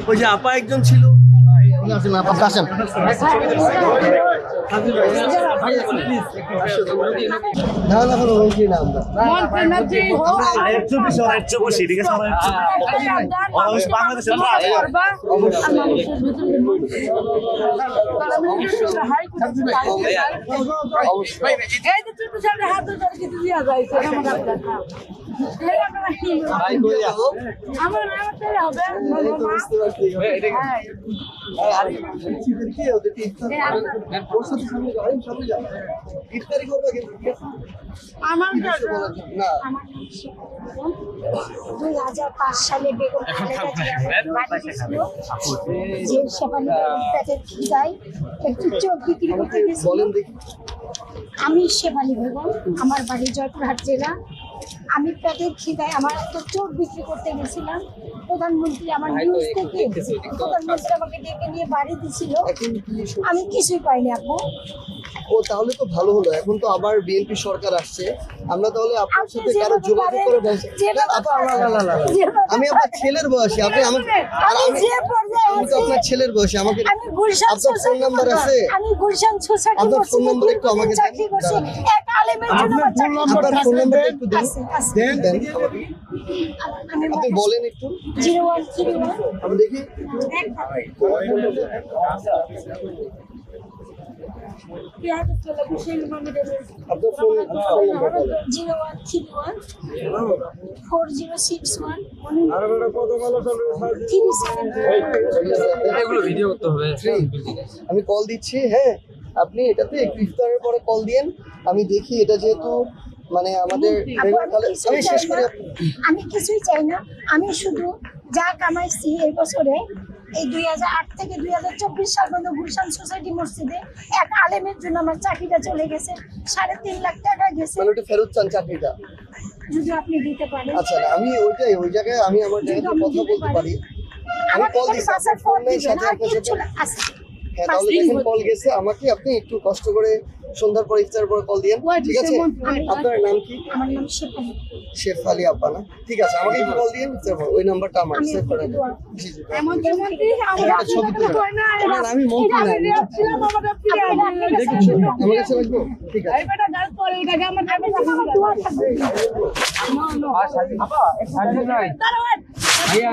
ওই যে আপা একজন ছিল সালে বেগম খালেদা জিয়া যে শেফালি পেটের খিদায় একটু চোখ বিক্রি করতে গেছিলেন। আমি শেফালি বেগম, আমার বাড়ি জয়পুরহাট জেলা। আমি পেটের খিদায় আমার একটা চোখ বিক্রি করতে গেছিলাম। প্রধানমন্ত্রী আমার নিউজ থেকে প্রধানমন্ত্রী আমাকে ডেকে নিয়ে বাড়ি দিছিল, আমি কিছুই পাইনি আপু। ও তাহলে তো ভালো হলো, এখন তো আবার বিএনপি সরকার আসছে, আমরা তাহলে আপনার সাথে কারো যোগাযোগ করে আমি আপনার ছেলের বয়সী, আপনি আমার আপনার ছেলের বয়সী, আমাকে আপনার ফোন নাম্বার আছে? আপনার ফোন নাম্বার একটু আমাকে আপনার ফোন নাম্বার একটু দেন, আপনি বলেন একটু। 0131 আমি দেখি আপনার ফোন নাম্বার 0131 4061 এগুলো ভিডিও করতে হবে। আমি কল দিচ্ছি। হ্যাঁ, আপনি এটাতে ইফতারের পরে কল দিয়েন, আমি দেখি এটা যেহেতু মানে আমাদের আমি শেষ করে। আমি কিছুই চাই না, আমি শুধু যা কামাইছি এই বছরে, এই 2008 থেকে 2024 সাল পর্যন্ত গুলশান সোসাইটি মসজিদে এক আলেমের জন্য আমার চাকরিটা চলে গেছে, 3.5 লাখ টাকা গেছে। মানে ওটা ফেরত চান চাকরিটা? যদি আপনি দিতে পারেন। আচ্ছা, আমি ওই জায়গায় আমি আমার জায়গায় কথা বলতে পারি। আমি কল দিচ্ছি, আপনার ফোন নেই সাথে আপনার সাথে। হ্যাঁ, তাহলে দেখেন কল গেছে আমাকে, আপনি একটু কষ্ট করে সন্ধ্যার পর ইফতারের পর কল দিয়েন, ঠিক আছে? আপনার নাম কি? আমার নাম শেফালি। শেফালি আপা না? ঠিক আছে, আমাকে একটু কল দিয়েন ইফতারের পর, ওই নাম্বারটা আমার সেভ করে দেন। জি জি, ছবি তুলে না, আমি মন্ত্রী না, আমার কাছে রাখবো, ঠিক আছে? ভাইয়া